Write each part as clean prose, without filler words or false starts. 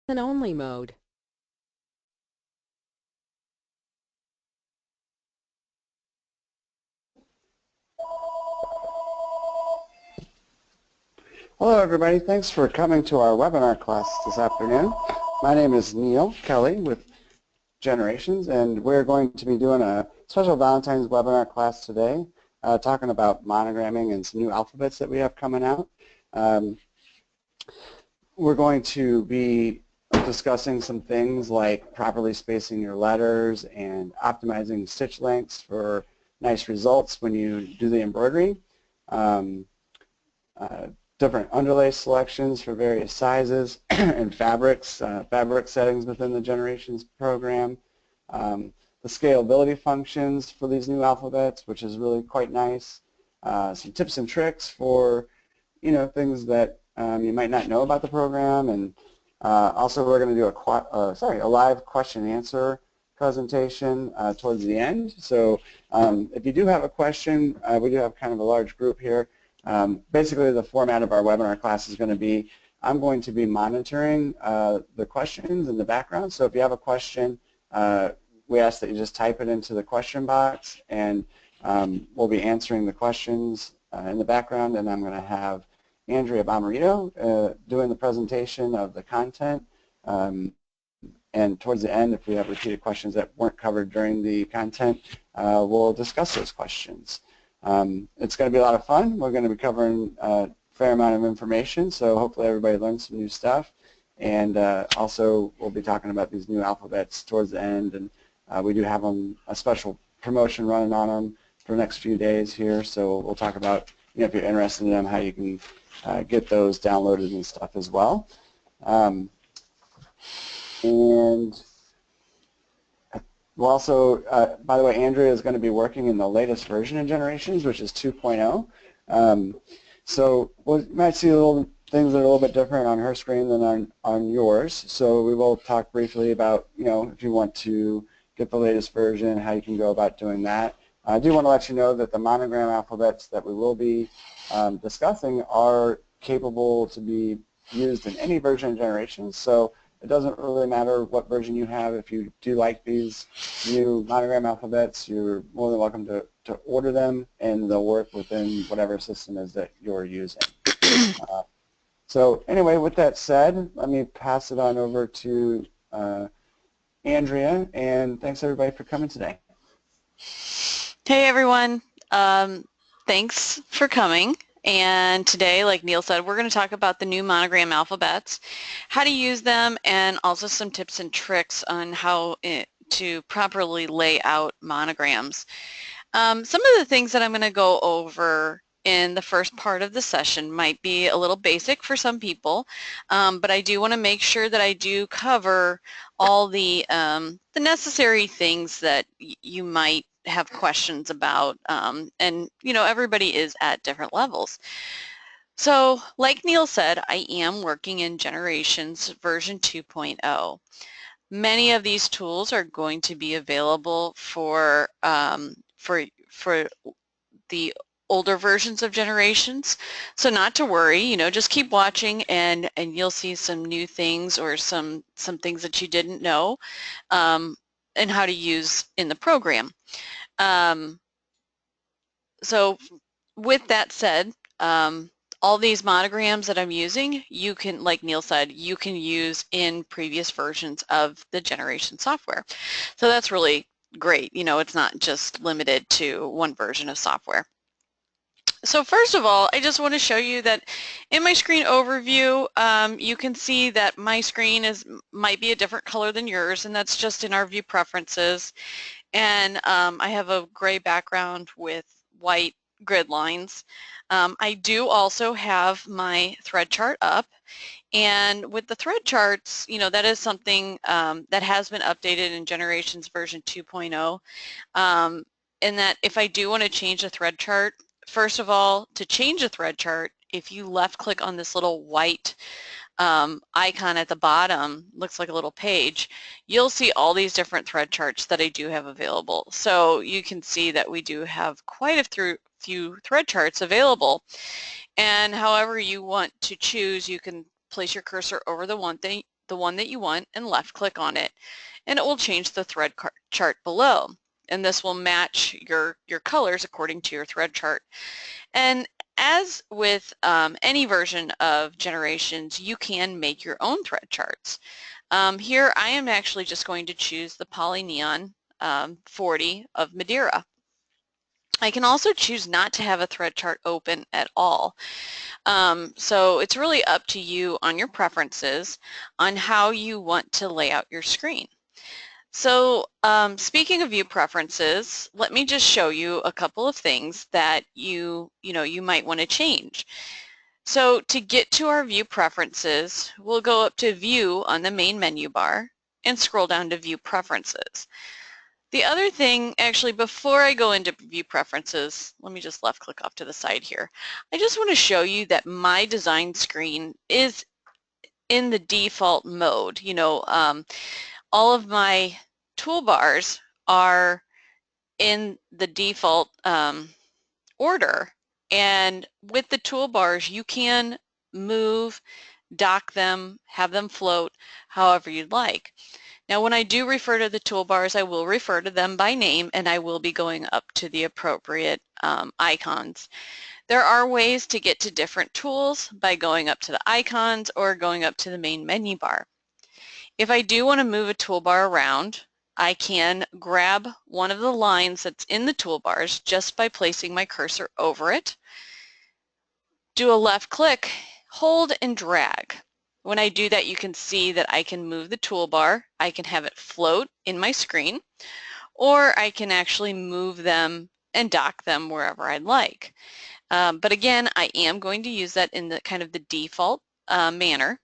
Listen-only mode. Hello everybody, thanks for coming to our webinar class this afternoon. My name is Neil Kelly with Generations, and we're going to be doing a special Valentine's webinar class today, talking about monogramming and some new alphabets that we have coming out. We're going to be discussing some things like properly spacing your letters and optimizing stitch lengths for nice results when you do the embroidery. Different underlay selections for various sizes and fabrics, fabric settings within the Generations program. The scalability functions for these new alphabets, which is really quite nice. Some tips and tricks for, things that you might not know about the program, and also we're going to do a live question and answer presentation towards the end. So if you do have a question, we do have kind of a large group here. Basically, the format of our webinar class is going to be, I'm going to be monitoring the questions in the background. So if you have a question, we ask that you just type it into the question box, and we'll be answering the questions in the background, and I'm going to have Andrea doing the presentation of the content. And towards the end, if we have repeated questions that weren't covered during the content, we'll discuss those questions. It's going to be a lot of fun. We're going to be covering a fair amount of information, so hopefully everybody learns some new stuff. And also, we'll be talking about these new alphabets towards the end, and we do have a special promotion running on them for the next few days here, so we'll talk about, if you're interested in them, how you can get those downloaded and stuff as well. And we'll also, by the way, Andrea is going to be working in the latest version of Generations, which is 2.0. So you might see things that are a little bit different on her screen than on yours. So we will talk briefly about, if you want to get the latest version, how you can go about doing that. I do want to let you know that the monogram alphabets that we will be discussing are capable to be used in any version of Generations. So it doesn't really matter what version you have. If you do like these new monogram alphabets, you're more than welcome to order them, and they'll work within whatever system is that you're using. So anyway, with that said, let me pass it on over to Andrea, and thanks everybody for coming today. Hey everyone, thanks for coming. And today, like Neil said, we're going to talk about the new monogram alphabets, how to use them, and also some tips and tricks on how to properly lay out monograms. Some of the things that I'm going to go over in the first part of the session might be a little basic for some people, but I do want to make sure that I do cover all the necessary things that you might have questions about, and everybody is at different levels. So like Neil said, I am working in Generations version 2.0. Many of these tools are going to be available for the older versions of Generations, so not to worry, just keep watching, and you'll see some new things or some things that you didn't know, and how to use in the program. So with that said, all these monograms that I'm using, you can, like Neil said, you can use in previous versions of the Generation software. So that's really great. It's not just limited to one version of software. So first of all, I just want to show you that in my screen overview, you can see that my screen might be a different color than yours, and that's just in our view preferences. And I have a gray background with white grid lines. I do also have my thread chart up, and with the thread charts, that is something that has been updated in Generations version 2.0, and that if I do want to change a thread chart, first of all, to change a thread chart, if you left click on this little white icon at the bottom, looks like a little page, you'll see all these different thread charts that I do have available. So you can see that we do have quite a few thread charts available, and however you want to choose, you can place your cursor over the the one that you want and left click on it, and it will change the thread chart below. And this will match your colors according to your thread chart. And as with any version of Generations, you can make your own thread charts. Here I am actually just going to choose the Poly Neon 40 of Madeira. I can also choose not to have a thread chart open at all. So it's really up to you on your preferences on how you want to lay out your screen. So speaking of view preferences, let me just show you a couple of things that you might want to change. So to get to our view preferences, we'll go up to View on the main menu bar and scroll down to View Preferences. The other thing, actually, before I go into view preferences, let me just left click off to the side here. I just want to show you that my design screen is in the default mode. All of my toolbars are in the default order, and with the toolbars you can move, dock them, have them float however you'd like. Now when I do refer to the toolbars, I will refer to them by name, and I will be going up to the appropriate icons. There are ways to get to different tools by going up to the icons or going up to the main menu bar. If I do want to move a toolbar around, I can grab one of the lines that's in the toolbars just by placing my cursor over it, do a left click, hold and drag. When I do that, you can see that I can move the toolbar, I can have it float in my screen, or I can actually move them and dock them wherever I'd like. But again, I am going to use that in the kind of the default manner.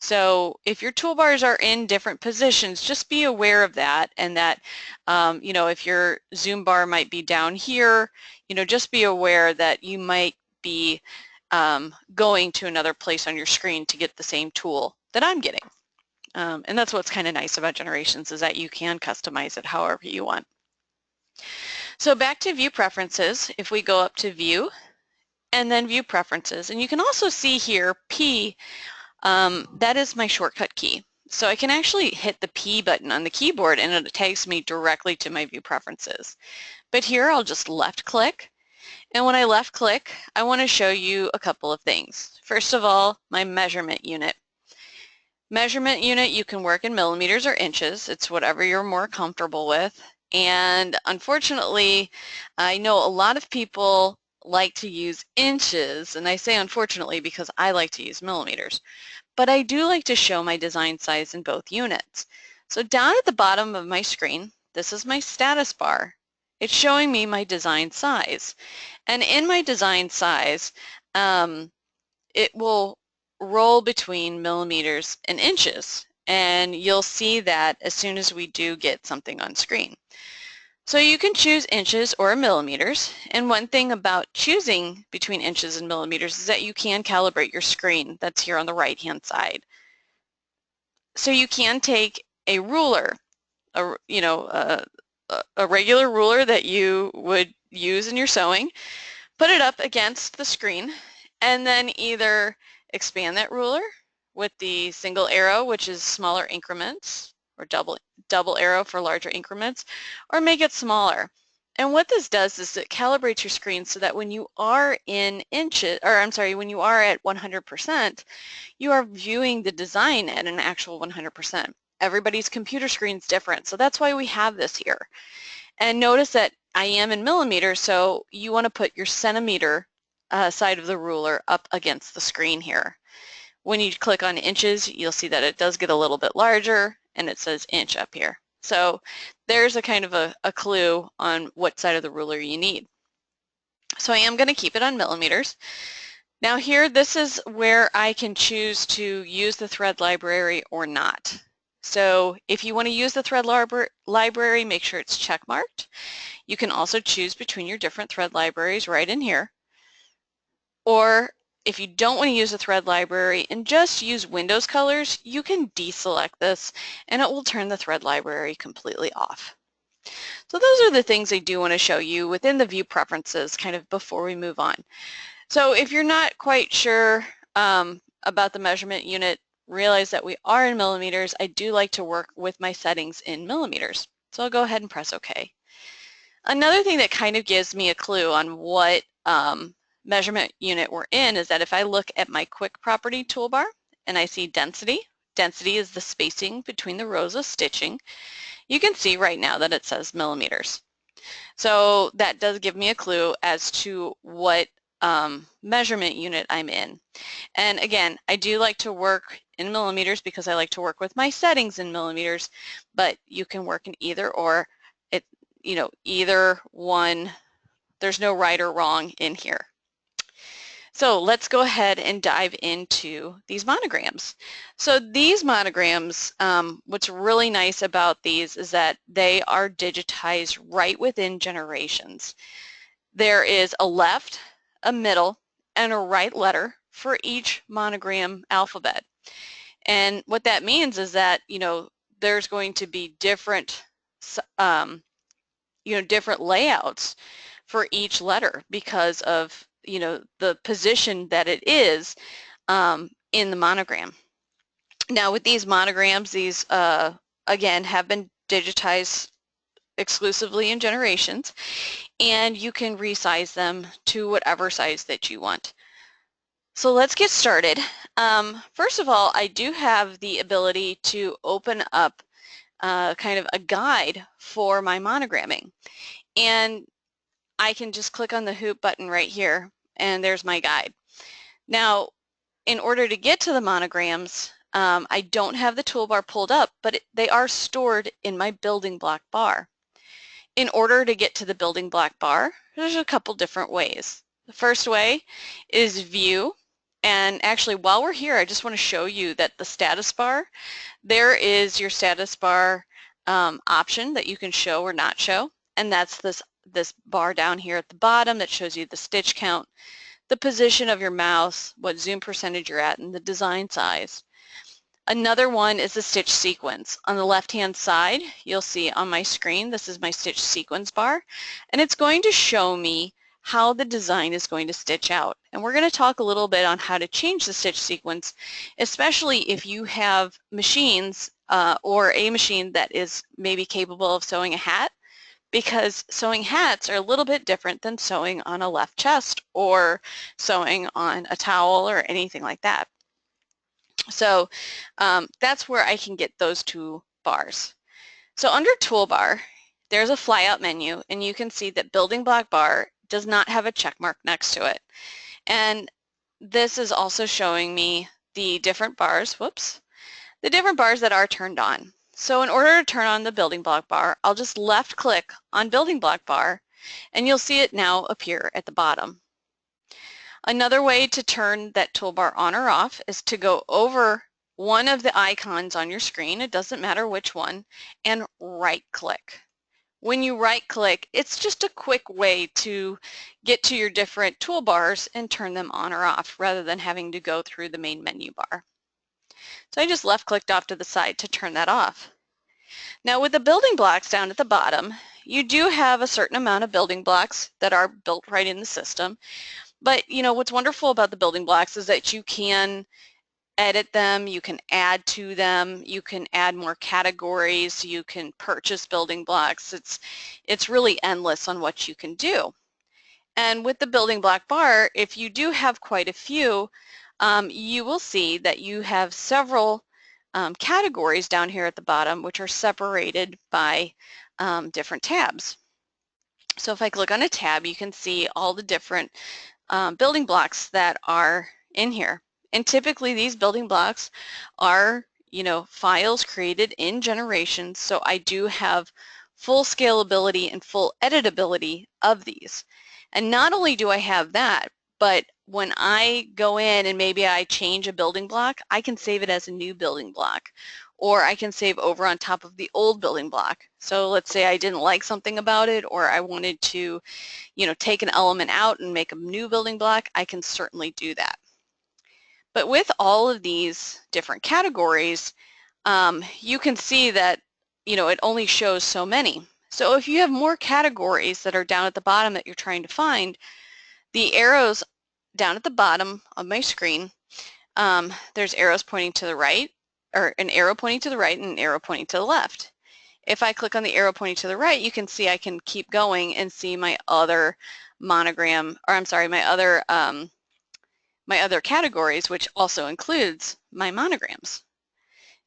So if your toolbars are in different positions, just be aware of that, and that if your zoom bar might be down here, just be aware that you might be going to another place on your screen to get the same tool that I'm getting. And that's what's kind of nice about Generations, is that you can customize it however you want. So back to view preferences, if we go up to view and then view preferences, and you can also see here P, that is my shortcut key. So I can actually hit the P button on the keyboard and it takes me directly to my view preferences. But here I'll just left click, and when I left click, I want to show you a couple of things. First of all, my measurement unit. Measurement unit, you can work in millimeters or inches. It's whatever you're more comfortable with. And unfortunately, I know a lot of people like to use inches, and I say unfortunately because I like to use millimeters. But I do like to show my design size in both units. So down at the bottom of my screen, this is my status bar. It's showing me my design size. And in my design size, it will roll between millimeters and inches. And you'll see that as soon as we do get something on screen. So you can choose inches or millimeters. And one thing about choosing between inches and millimeters is that you can calibrate your screen. That's here on the right-hand side. So you can take a ruler, a regular ruler that you would use in your sewing, put it up against the screen, and then either expand that ruler with the single arrow, which is smaller increments, or double arrow for larger increments, or make it smaller. And what this does is it calibrates your screen so that when you are in inches, or I'm sorry, when you are at 100%, you are viewing the design at an actual 100%. Everybody's computer screen's different, so that's why we have this here. And notice that I am in millimeters, so you want to put your centimeter side of the ruler up against the screen here. When you click on inches, you'll see that it does get a little bit larger, and it says inch up here. So there's a kind of a clue on what side of the ruler you need. So I am going to keep it on millimeters. Now here, this is where I can choose to use the thread library or not. So if you want to use the thread library, make sure it's checkmarked. You can also choose between your different thread libraries right in here. Or if you don't want to use a thread library and just use Windows colors, you can deselect this and it will turn the thread library completely off. So those are the things I do want to show you within the view preferences kind of before we move on. So if you're not quite sure about the measurement unit, realize that we are in millimeters, I do like to work with my settings in millimeters. So I'll go ahead and press OK. Another thing that kind of gives me a clue on what measurement unit we're in is that if I look at my quick property toolbar and I see density, density is the spacing between the rows of stitching, you can see right now that it says millimeters. So that does give me a clue as to what measurement unit I'm in. And again, I do like to work in millimeters because I like to work with my settings in millimeters, but you can work in either or. Either one, there's no right or wrong in here. So let's go ahead and dive into these monograms. So these monograms, what's really nice about these is that they are digitized right within generations. There is a left, a middle, and a right letter for each monogram alphabet. And what that means is that, there's going to be different different layouts for each letter because of, the position that it is in the monogram. Now with these monograms, these again have been digitized exclusively in generations, and you can resize them to whatever size that you want. So let's get started. First of all, I do have the ability to open up kind of a guide for my monogramming. And I can just click on the hoop button right here, and there's my guide. Now, in order to get to the monograms, I don't have the toolbar pulled up, but they are stored in my building block bar. In order to get to the building block bar, there's a couple different ways. The first way is view, and actually while we're here, I just want to show you that the status bar, there is your status bar option that you can show or not show, and that's this bar down here at the bottom that shows you the stitch count, the position of your mouse, what zoom percentage you're at, and the design size. Another one is the stitch sequence. On the left-hand side, you'll see on my screen, this is my stitch sequence bar, and it's going to show me how the design is going to stitch out. And we're going to talk a little bit on how to change the stitch sequence, especially if you have machines or a machine that is maybe capable of sewing a hat, because sewing hats are a little bit different than sewing on a left chest or sewing on a towel or anything like that. So that's where I can get those two bars. So under toolbar, there's a flyout menu, and you can see that building block bar does not have a check mark next to it. And this is also showing me the different bars, the different bars that are turned on. So in order to turn on the building block bar, I'll just left click on building block bar, and you'll see it now appear at the bottom. Another way to turn that toolbar on or off is to go over one of the icons on your screen, it doesn't matter which one, and right click. When you right click, it's just a quick way to get to your different toolbars and turn them on or off rather than having to go through the main menu bar. So I just left clicked off to the side to turn that off. Now with the building blocks down at the bottom, you do have a certain amount of building blocks that are built right in the system. But what's wonderful about the building blocks is that you can edit them, you can add to them, you can add more categories, you can purchase building blocks. It's really endless on what you can do. And with the building block bar, if you do have quite a few, you will see that you have several categories down here at the bottom, which are separated by different tabs. So if I click on a tab, you can see all the different building blocks that are in here. And typically these building blocks are, files created in generations, so I do have full scalability and full editability of these. And not only do I have that, but when I go in and maybe I change a building block, I can save it as a new building block, or I can save over on top of the old building block. So let's say I didn't like something about it, or I wanted to, take an element out and make a new building block, I can certainly do that. But with all of these different categories, you can see that, it only shows so many. So if you have more categories that are down at the bottom that you're trying to find, the arrows down at the bottom of my screen there's arrows pointing to the right, or an arrow pointing to the right and an arrow pointing to the left. If I click on the arrow pointing to the right, you can see I can keep going and see my other monogram, or I'm sorry, my other categories, which also includes my monograms.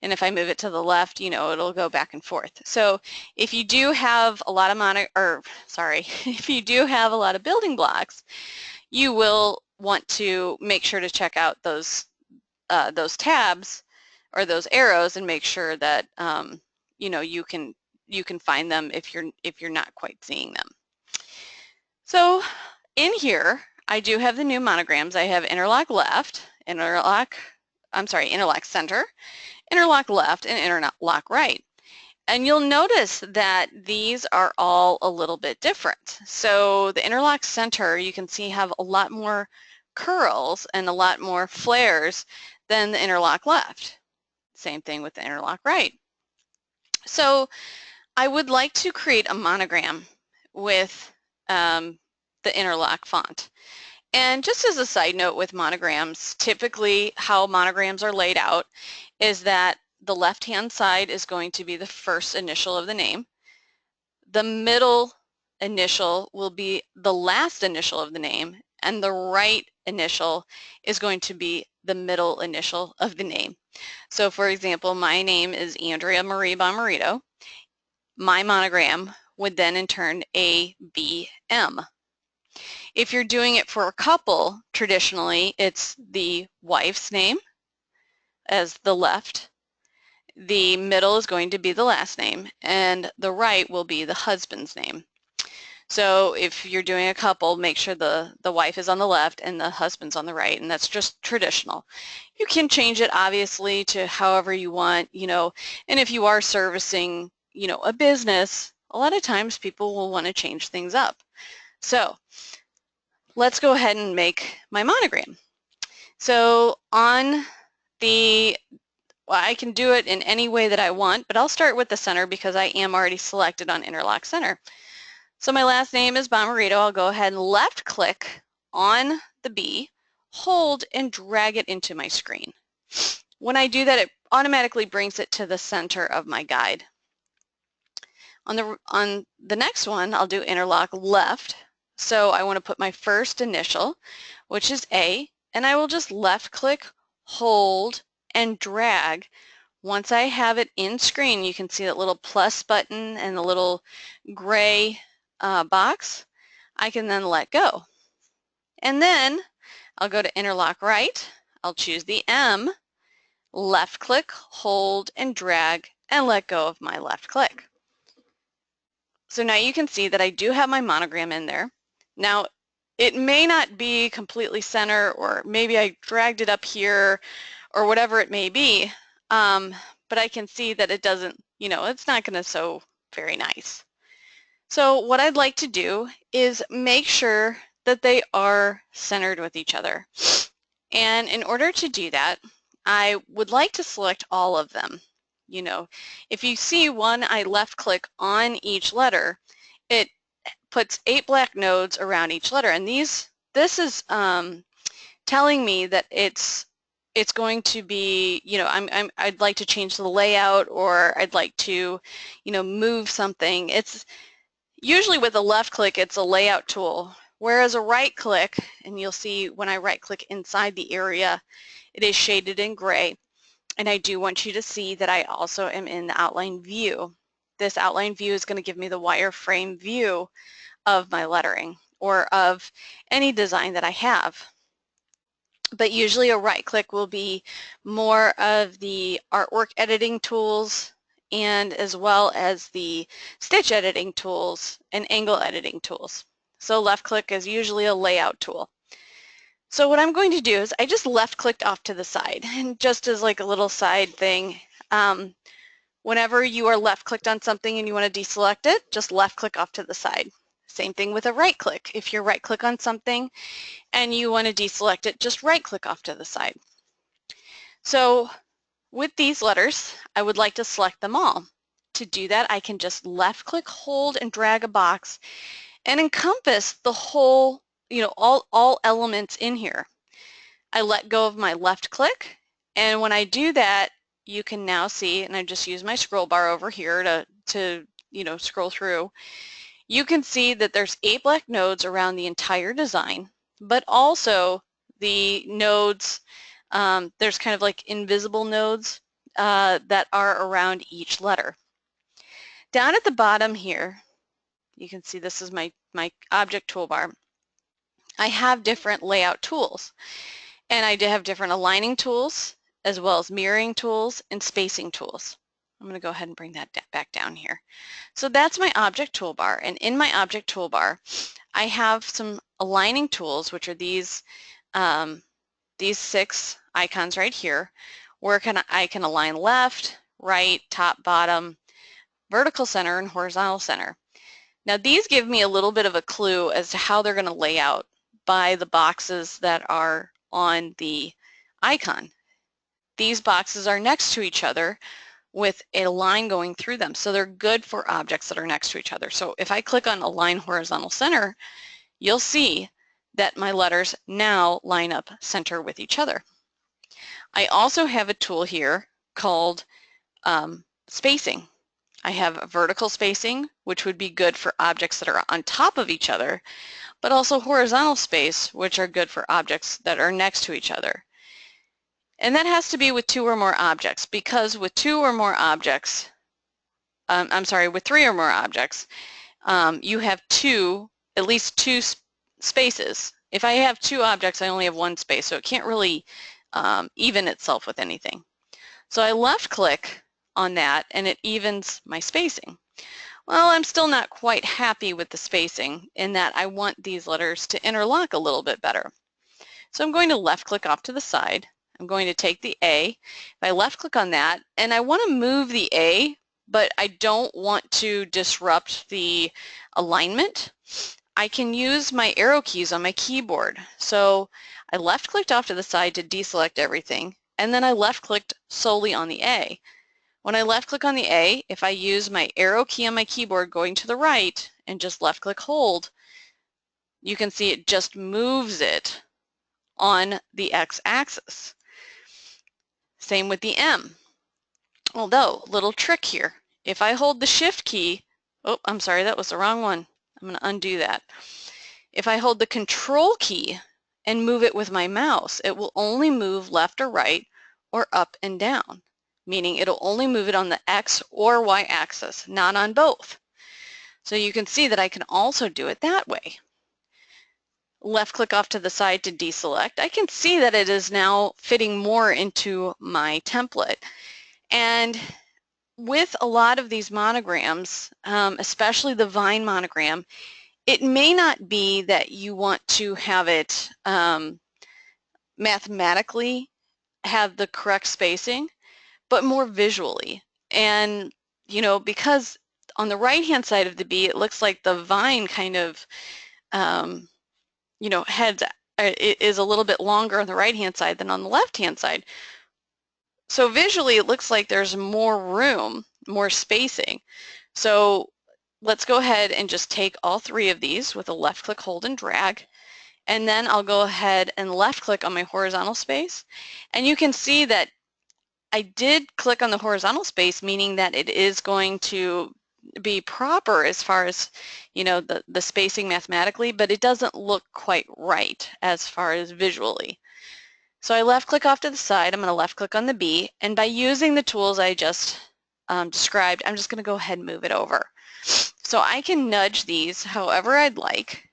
And if I move it to the left, you know, it'll go back and forth. So if you do have a lot of if you do have a lot of building blocks, you will want to make sure to check out those tabs or those arrows and make sure that you know, you can find them if you're not quite seeing them. So in here, I do have the new monograms. I have interlock left, interlock center, interlock left, and interlock right. And you'll notice that these are all a little bit different. So the interlock center, you can see, have a lot more curls and a lot more flares than the interlock left. Same thing with the interlock right. So I would like to create a monogram with the interlock font. And just as a side note with monograms, typically how monograms are laid out is that the left-hand side is going to be the first initial of the name. The middle initial will be the last initial of the name, and the right initial is going to be the middle initial of the name. So for example, my name is Andrea Marie Bomarito. My monogram would then in turn ABM. If you're doing it for a couple, traditionally it's the wife's name as the left, the middle is going to be the last name, and the right will be the husband's name. So if you're doing a couple, make sure the wife is on the left and the husband's on the right, and that's just traditional. You can change it obviously to however you want, you know, and if you are servicing, you know, a business, a lot of times people will want to change things up. So let's go ahead and make my monogram. So on the, well, I can do it in any way that I want, but I'll start with the center because I am already selected on interlock center. So my last name is Bomarito. I'll go ahead and left click on the B, hold and drag it into my screen. When I do that, it automatically brings it to the center of my guide. On the next one, I'll do interlock left. So I want to put my first initial, which is A, and I will just left click, hold, and drag. Once I have it in screen, you can see that little plus button and the little gray box. I can then let go. And then I'll go to interlock right. I'll choose the M, left click, hold, and drag, and let go of my left click. So now you can see that I do have my monogram in there. Now, it may not be completely center, or maybe I dragged it up here, or whatever it may be, but I can see that it doesn't, you know, it's not going to sew very nice. So what I'd like to do is make sure that they are centered with each other. And in order to do that, I would like to select all of them. You know, if you see one, I left click on each letter, it puts 8 black nodes around each letter, and this is telling me that it's going to be, you know, I'd like to change the layout, or I'd like to, you know, move something. It's usually with a left click, it's a layout tool, whereas a right click, and you'll see when I right click inside the area, it is shaded in gray. And I do want you to see that I also am in the outline view. This outline view is going to give me the wireframe view of my lettering or of any design that I have. But usually a right click will be more of the artwork editing tools, and as well as the stitch editing tools and angle editing tools. So left click is usually a layout tool. So what I'm going to do is I just left clicked off to the side, and just as like a little side thing, whenever you are left clicked on something and you want to deselect it, just left click off to the side. Same thing with a right click. If you're right click on something and you want to deselect it, just right click off to the side. So with these letters, I would like to select them all. To do that, I can just left click, hold, and drag a box and encompass the whole, you know, all elements in here. I let go of my left click, and when I do that, you can now see, and I just use my scroll bar over here to scroll through. You can see that there's 8 black nodes around the entire design, but also the nodes, there's kind of like invisible nodes that are around each letter. Down at the bottom here, you can see this is my object toolbar. I have different layout tools, and I have different aligning tools as well as mirroring tools and spacing tools. I'm going to go ahead and bring that back down here. So that's my object toolbar, and in my object toolbar I have some aligning tools, which are these 6 icons right here, where I can align left, right, top, bottom, vertical center, and horizontal center. Now these give me a little bit of a clue as to how they're going to lay out by the boxes that are on the icon. These boxes are next to each other with a line going through them, so they're good for objects that are next to each other. So if I click on Align Horizontal Center, you'll see that my letters now line up center with each other. I also have a tool here called spacing. I have vertical spacing, which would be good for objects that are on top of each other, but also horizontal space, which are good for objects that are next to each other. And that has to be with 2 or more objects, because with 2 or more objects, with 3 or more objects, you have at least two spaces. If I have 2 objects, I only have 1 space, so it can't really even itself with anything. So I left click on that and it evens my spacing. Well, I'm still not quite happy with the spacing in that I want these letters to interlock a little bit better. So I'm going to left click off to the side. I'm going to take the A. If I left click on that, and I want to move the A, but I don't want to disrupt the alignment, I can use my arrow keys on my keyboard. So I left clicked off to the side to deselect everything, and then I left clicked solely on the A. When I left click on the A, if I use my arrow key on my keyboard going to the right and just left click hold, you can see it just moves it on the x-axis. Same with the M. Although, little trick here. If I hold the shift key, oh, I'm sorry, that was the wrong one. I'm going to undo that. If I hold the control key and move it with my mouse, it will only move left or right or up and down, meaning it'll only move it on the X or Y axis, not on both. So you can see that I can also do it that way. Left click off to the side to deselect. I can see that it is now fitting more into my template. And with a lot of these monograms, especially the Vine monogram, it may not be that you want to have it mathematically have the correct spacing, but more visually. And, because on the right-hand side of the B, it looks like the vine kind of, heads is a little bit longer on the right-hand side than on the left-hand side. So visually, it looks like there's more room, more spacing. So let's go ahead and just take all 3 of these with a left click, hold, and drag. And then I'll go ahead and left click on my horizontal space. And you can see that I did click on the horizontal space, meaning that it is going to be proper as far as, the spacing mathematically, but it doesn't look quite right as far as visually. So I left click off to the side, I'm going to left click on the B, and by using the tools I just described, I'm just going to go ahead and move it over. So I can nudge these however I'd like,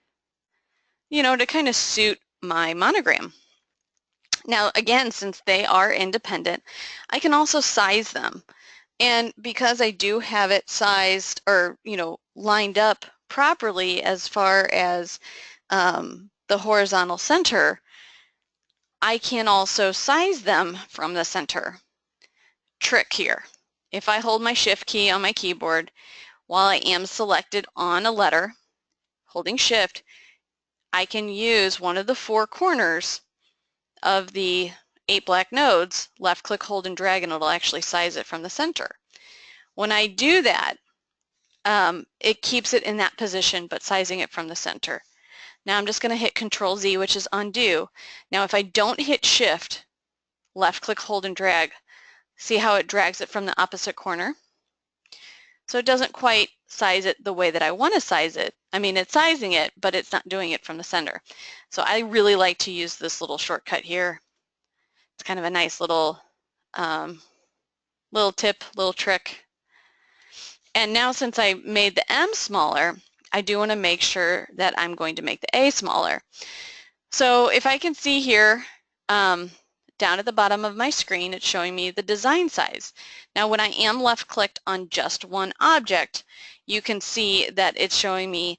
to kind of suit my monogram. Now again, since they are independent, I can also size them. And because I do have it sized or, lined up properly as far as the horizontal center, I can also size them from the center. Trick here. If I hold my shift key on my keyboard while I am selected on a letter, holding shift, I can use one of the 4 corners of the 8 black nodes, left click, hold, and drag, and it'll actually size it from the center. When I do that, it keeps it in that position, but sizing it from the center. Now I'm just going to hit Control Z, which is undo. Now if I don't hit Shift, left click, hold, and drag, see how it drags it from the opposite corner? So it doesn't quite size it the way that I want to size it. I mean, it's sizing it, but it's not doing it from the center. So I really like to use this little shortcut here. It's kind of a nice little little tip, little trick. And now since I made the M smaller, I do want to make sure that I'm going to make the A smaller. So if I can see here, down at the bottom of my screen, it's showing me the design size. Now when I am left clicked on just one object, you can see that it's showing me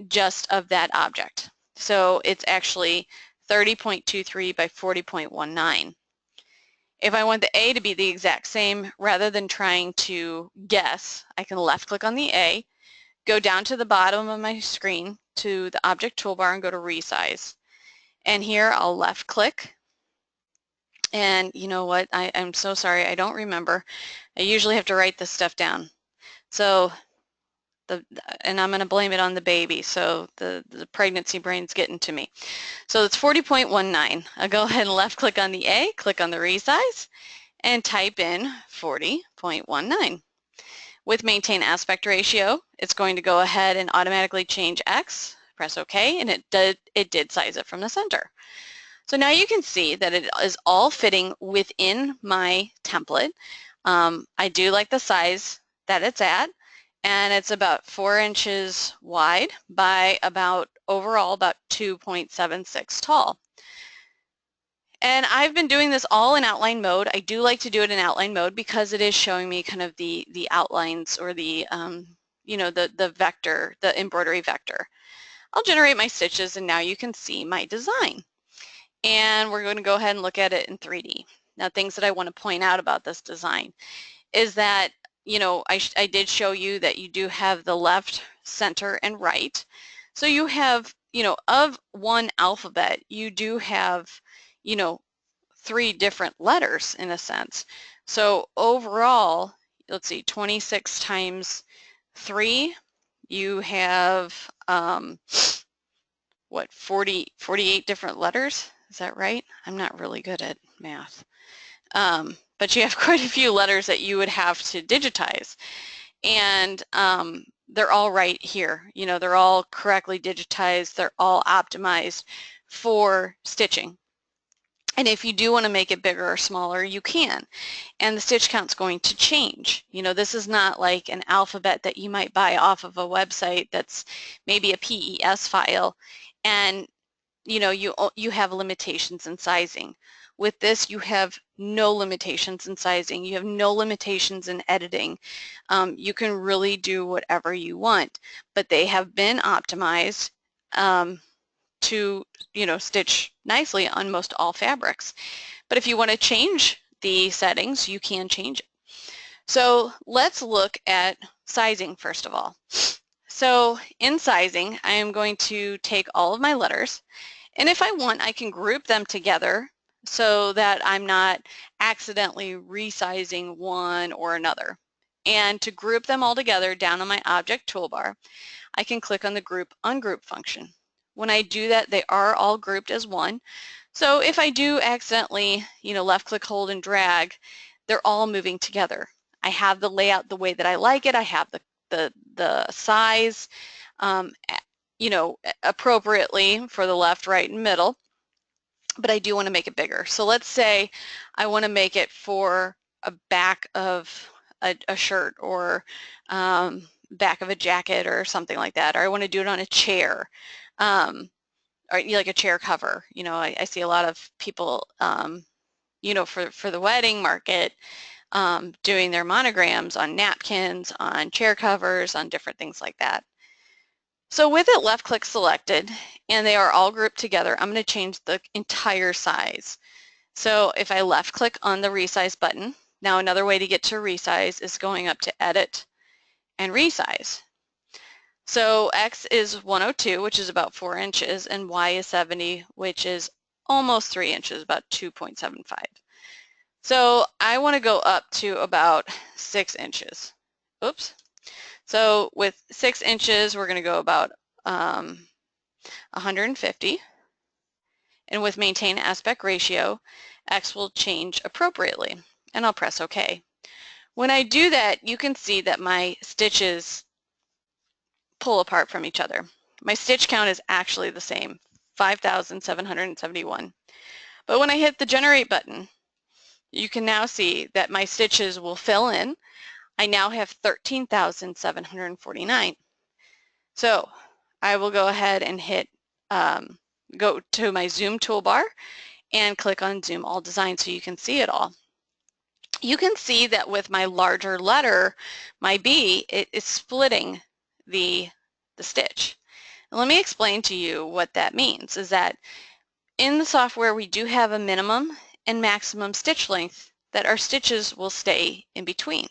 just of that object. So it's actually 30.23 by 40.19. If I want the A to be the exact same, rather than trying to guess, I can left click on the A, go down to the bottom of my screen to the object toolbar and go to resize. And here I'll left click. And you know what, I'm so sorry, I don't remember. I usually have to write this stuff down. So, and I'm going to blame it on the baby, so the pregnancy brain's getting to me. So it's 40.19. I'll go ahead and left click on the A, click on the resize, and type in 40.19. With maintain aspect ratio, it's going to go ahead and automatically change X, press OK, and it did size it from the center. So now you can see that it is all fitting within my template. I do like the size that it's at, and it's about 4 inches wide by overall about 2.76 tall. And I've been doing this all in outline mode. I do like to do it in outline mode because it is showing me kind of the outlines, or the you know, the vector, the embroidery vector. I'll generate my stitches, and now you can see my design. And we're going to go ahead and look at it in 3D. Now, things that I want to point out about this design is that, you know, I did show you that you do have the left, center, and right. So you have, you know, of one alphabet, you do have, you know, 3 different letters in a sense. So overall, let's see, 26 times 3, you have, what, 48 different letters? Is that right? I'm not really good at math. But you have quite a few letters that you would have to digitize. And they're all right here. You know, they're all correctly digitized. They're all optimized for stitching. And if you do want to make it bigger or smaller, you can. And the stitch count's going to change. You know, this is not like an alphabet that you might buy off of a website that's maybe a PES file. And you know, you have limitations in sizing. With this, you have no limitations in sizing. You have no limitations in editing. You can really do whatever you want, but they have been optimized to, you know, stitch nicely on most all fabrics. But if you want to change the settings, you can change it. So let's look at sizing first of all. So in sizing, I am going to take all of my letters, and if I want, I can group them together so that I'm not accidentally resizing one or another. And to group them all together down on my object toolbar, I can click on the group ungroup function. When I do that, they are all grouped as one. So if I do accidentally, you know, left click, hold, and drag, they're all moving together. I have the layout the way that I like it. I have the size, you know, appropriately for the left, right, and middle, but I do want to make it bigger. So let's say I want to make it for a back of a shirt, or back of a jacket or something like that, or I want to do it on a chair, or like a chair cover. You know, I see a lot of people, you know, for the wedding market, doing their monograms on napkins, on chair covers, on different things like that. So with it left click selected and they are all grouped together, I'm going to change the entire size. So if I left click on the resize button, now another way to get to resize is going up to edit and resize. So X is 102, which is about 4 inches, and Y is 70, which is almost 3 inches, about 2.75. So I want to go up to about 6 inches. Oops. So with 6 inches, we're going to go about 150, and with maintain aspect ratio, X will change appropriately, and I'll press OK. When I do that, you can see that my stitches pull apart from each other. My stitch count is actually the same, 5,771. But when I hit the generate button, you can now see that my stitches will fill in. I now have 13,749. So I will go ahead and hit, go to my zoom toolbar and click on zoom all design so you can see it all. You can see that with my larger letter, my B, it is splitting the stitch. And let me explain to you what that means, is that in the software we do have a minimum and maximum stitch length that our stitches will stay in between.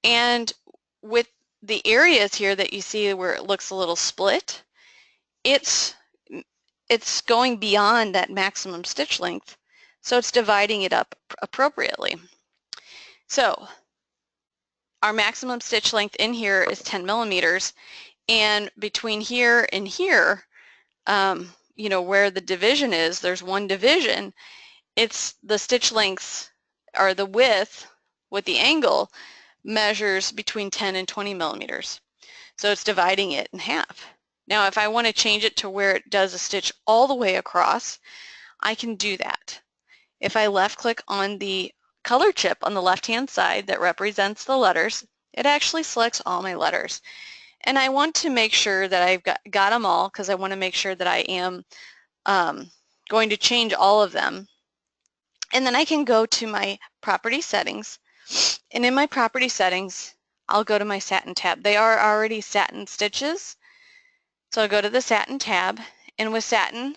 And with the areas here that you see where it looks a little split, it's going beyond that maximum stitch length, so it's dividing it up appropriately. So our maximum stitch length in here is 10 millimeters, and between here and here, you know, where the division is, there's one division, it's the stitch lengths, or the width with the angle measures between 10 and 20 millimeters. So it's dividing it in half. Now if I want to change it to where it does a stitch all the way across, I can do that. If I left click on the color chip on the left hand side that represents the letters, it actually selects all my letters. And I want to make sure that I've got them all, because I want to make sure that I am going to change all of them. And then I can go to my property settings, and in my property settings I'll go to my satin tab. They are already satin stitches, so I'll go to the satin tab, and with satin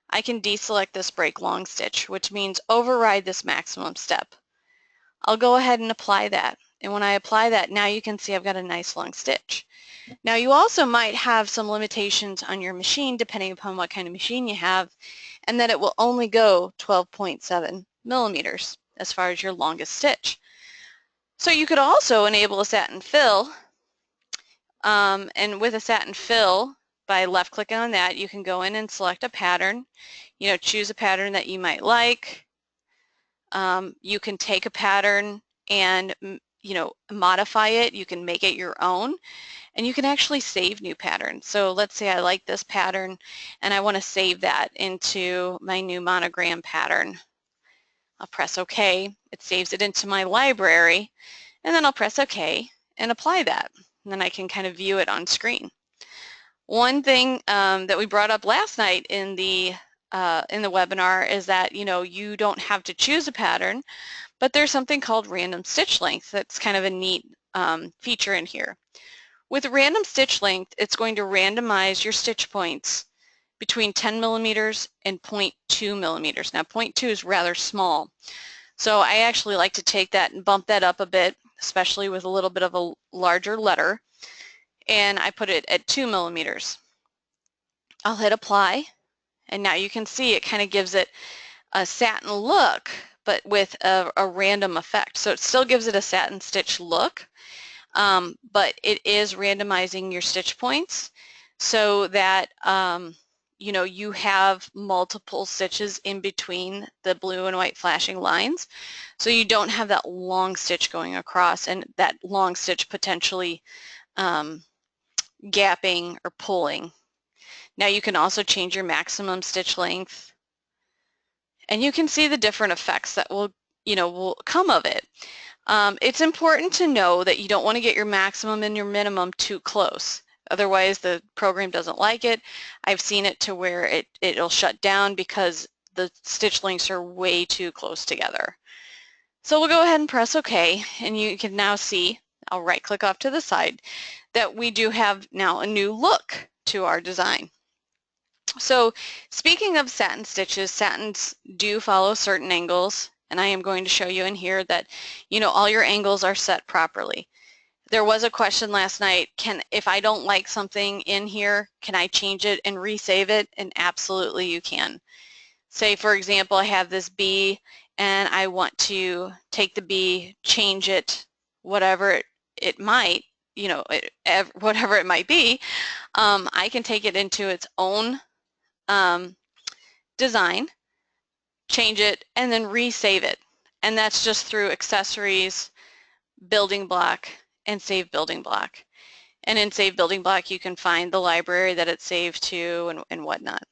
I can deselect this break long stitch, which means override this maximum step. I'll go ahead and apply that, and when I apply that, now you can see I've got a nice long stitch. Now you also might have some limitations on your machine depending upon what kind of machine you have, and that it will only go 12.7 millimeters as far as your longest stitch. So you could also enable a satin fill, and with a satin fill, by left clicking on that, you can go in and select a pattern, you know, choose a pattern that you might like. You can take a pattern and, you know, modify it. You can make it your own, and you can actually save new patterns. So let's say I like this pattern and I want to save that into my new monogram pattern. I'll press OK. It saves it into my library, and then I'll press OK and apply that. And then I can kind of view it on screen. One thing that we brought up last night in the webinar is that, you know, you don't have to choose a pattern, but there's something called random stitch length that's kind of a neat feature in here. With random stitch length, it's going to randomize your stitch points between 10 millimeters and 0.2 millimeters. Now 0.2 is rather small, so I actually like to take that and bump that up a bit, especially with a little bit of a larger letter, and I put it at 2 millimeters. I'll hit apply, and now you can see it kind of gives it a satin look, but with a random effect. So it still gives it a satin stitch look, but it is randomizing your stitch points so that you know, you have multiple stitches in between the blue and white flashing lines, so you don't have that long stitch going across and that long stitch potentially gapping or pulling. Now you can also change your maximum stitch length, and you can see the different effects that will, you know, will come of it. It's important to know that you don't want to get your maximum and your minimum too close. Otherwise the program doesn't like it. I've seen it to where it'll shut down because the stitch lengths are way too close together. So we'll go ahead and press OK, and you can now see, I'll right click off to the side, that we do have now a new look to our design. So speaking of satin stitches, satins do follow certain angles, and I am going to show you in here that, you know, all your angles are set properly. There was a question last night, if I don't like something in here, can I change it and resave it? And absolutely you can. Say for example I have this B and I want to take the B, change it, whatever it might, you know, whatever it might be, I can take it into its own design, change it, and then resave it. And that's just through accessories, building block, and save building block. And in save building block, you can find the library that it's saved to and whatnot.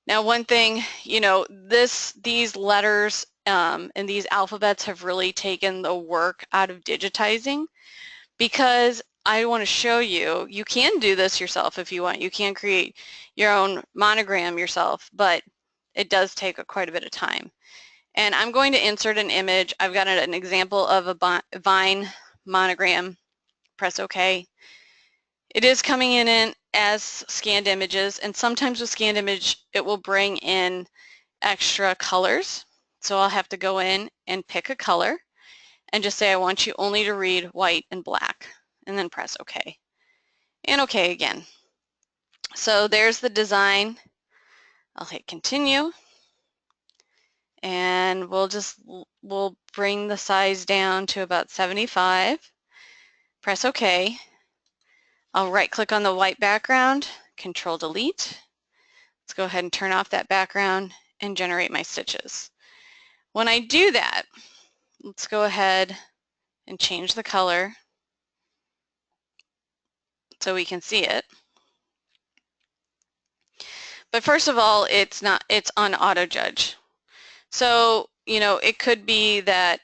Now, one thing, you know, these letters and these alphabets have really taken the work out of digitizing, because I want to show you, you can do this yourself if you want. You can create your own monogram yourself, but it does take quite a bit of time. And I'm going to insert an image. I've got an example of a vine monogram. Press OK. It is coming in as scanned images, and sometimes with scanned image it will bring in extra colors. So I'll have to go in and pick a color and just say I want you only to read white and black, and then press OK. And OK again. So there's the design. I'll hit continue, and we'll bring the size down to about 75. Press OK. I'll right click on the white background, Control Delete. Let's go ahead and turn off that background and generate my stitches. When I do that, let's go ahead and change the color so we can see it. But first of all, it's on auto judge. So, you know, it could be that,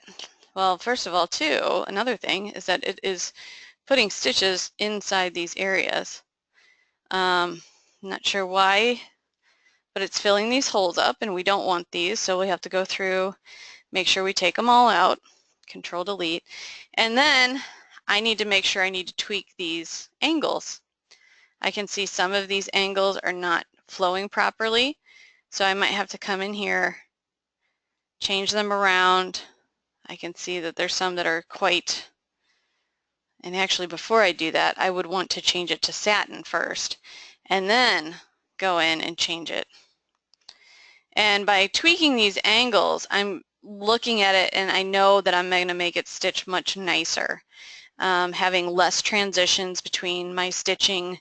well, first of all, too, another thing is that it is putting stitches inside these areas. Not sure why, but it's filling these holes up, and we don't want these, so we have to go through, make sure we take them all out, Control Delete, and then I need to make sure I need to tweak these angles. I can see some of these angles are not flowing properly, so I might have to come in here, change them around. I can see that there's some that are quite, and actually before I do that, I would want to change it to satin first, and then go in and change it. And by tweaking these angles, I'm looking at it and I know that I'm going to make it stitch much nicer, having less transitions between my stitching.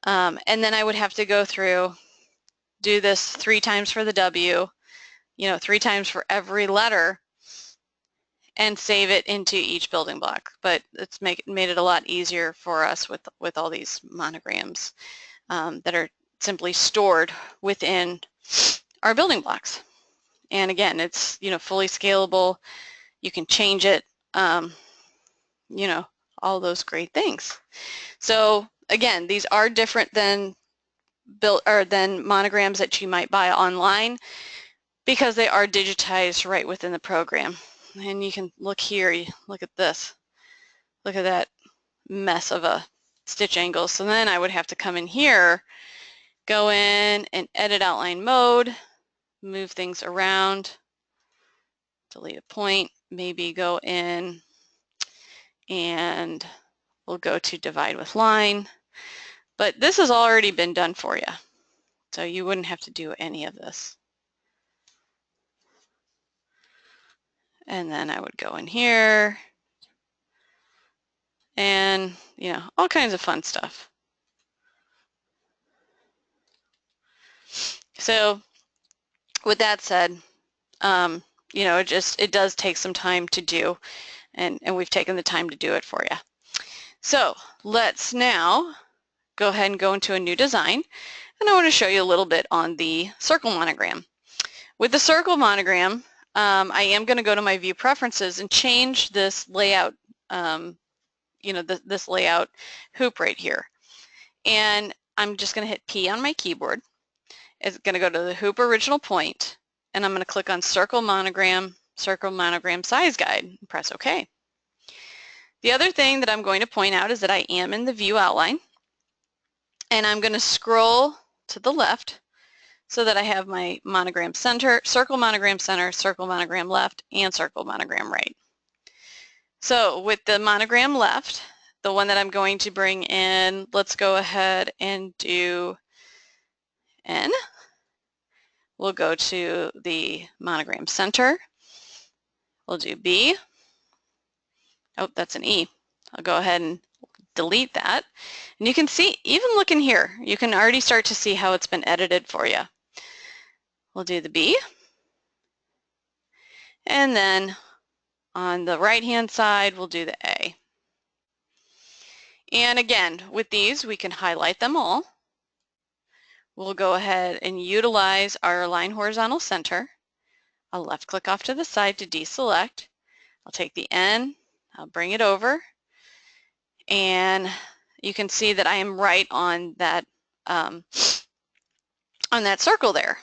And then I would have to go through, do this 3 times for the W, you know, 3 times for every letter, and save it into each building block. But it's made it a lot easier for us with all these monograms that are simply stored within our building blocks. And again, it's, you know, fully scalable. You can change it, you know, all those great things. So again, these are different than monograms that you might buy online, because they are digitized right within the program. And you can look here, look at this, look at that mess of a stitch angle. So then I would have to come in here, go in and edit outline mode, move things around, delete a point, maybe go in and we'll go to divide with line. But this has already been done for you, so you wouldn't have to do any of this. And then I would go in here and, you know, all kinds of fun stuff. So with that said, you know, it does take some time to do, and we've taken the time to do it for you. So let's now go ahead and go into a new design, and I want to show you a little bit on the circle monogram. With the circle monogram, I am going to go to my view preferences and change this layout, you know, this layout hoop right here. And I'm just going to hit P on my keyboard. It's going to go to the hoop original point, and I'm going to click on circle monogram size guide, and press OK. The other thing that I'm going to point out is that I am in the view outline, and I'm going to scroll to the left so that I have my monogram center, circle monogram center, circle monogram left, and circle monogram right. So with the monogram left, the one that I'm going to bring in, let's go ahead and do N. We'll go to the monogram center. We'll do B. Oh, that's an E. I'll go ahead and delete that. And you can see, even looking here, you can already start to see how it's been edited for you. We'll do the B. And then on the right-hand side, we'll do the A. And again, with these, we can highlight them all. We'll go ahead and utilize our Align Horizontal Center. I'll left-click off to the side to deselect. I'll take the N, I'll bring it over, and you can see that I am right on that circle there.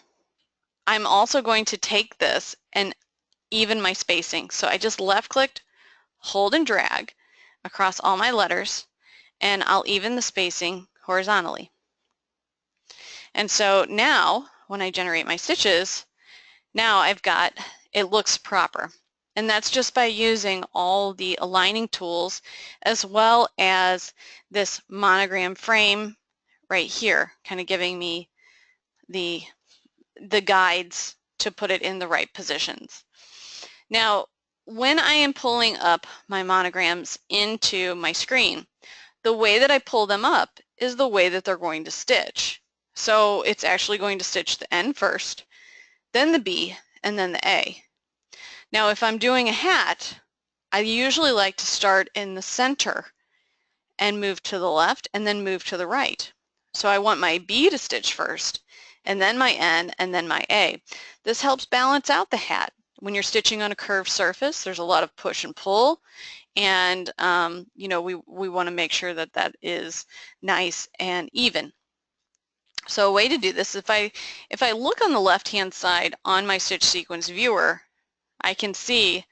I'm also going to take this and even my spacing. So I just left-clicked, hold and drag across all my letters, and I'll even the spacing horizontally. And so now, when I generate my stitches, now I've got, it looks proper. And that's just by using all the aligning tools as well as this monogram frame right here, kind of giving me the guides to put it in the right positions. Now, when I am pulling up my monograms into my screen, the way that I pull them up is the way that they're going to stitch. So it's actually going to stitch the N first, then the B, and then the A. Now, if I'm doing a hat, I usually like to start in the center and move to the left and then move to the right. So I want my B to stitch first, and then my N, and then my A. This helps balance out the hat. When you're stitching on a curved surface, there's a lot of push and pull, and you know, we want to make sure that that is nice and even. So a way to do this, if I look on the left-hand side on my stitch sequence viewer, I can see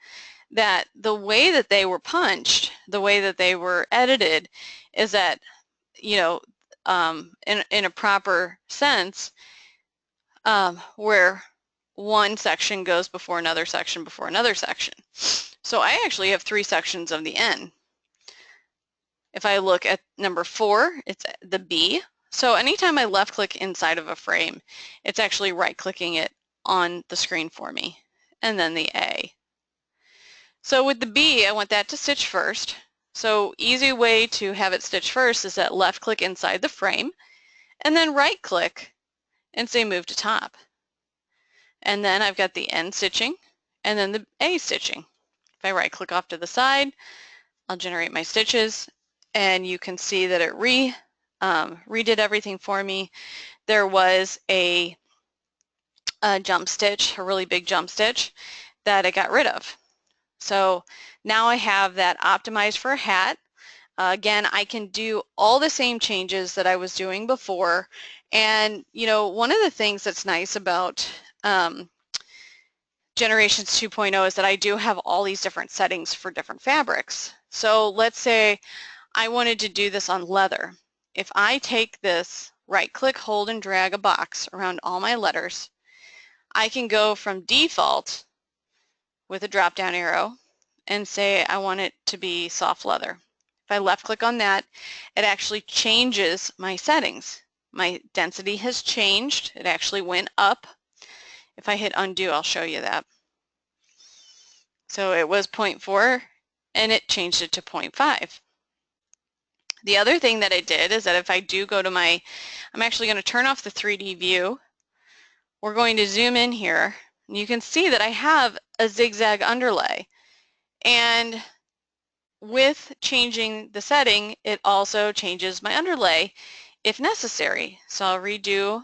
that the way that they were punched, the way that they were edited, is that, you know, in a proper sense, where one section goes before another section before another section. So I actually have 3 sections of the N. If I look at number 4, it's the B. So anytime I left click inside of a frame, it's actually right clicking it on the screen for me. And then the A. So with the B, I want that to stitch first. So easy way to have it stitch first is that left click inside the frame and then right click and say move to top. And then I've got the N stitching and then the A stitching. If I right click off to the side, I'll generate my stitches, and you can see that it redid everything for me. There was a jump stitch, a really big jump stitch that I got rid of. So now I have that optimized for a hat. Again, I can do all the same changes that I was doing before, and you know, one of the things that's nice about Generations 2.0 is that I do have all these different settings for different fabrics. So let's say I wanted to do this on leather. If I take this, right click, hold and drag a box around all my letters, I can go from default with a drop down arrow and say I want it to be soft leather. If I left click on that, it actually changes my settings. My density has changed. It actually went up. If I hit undo, I'll show you that. So it was 0.4 and it changed it to 0.5. The other thing that I did is that if I do go to my, I'm actually going to turn off the 3D view. We're going to zoom in here, and you can see that I have a zigzag underlay. And with changing the setting, it also changes my underlay if necessary. So I'll redo,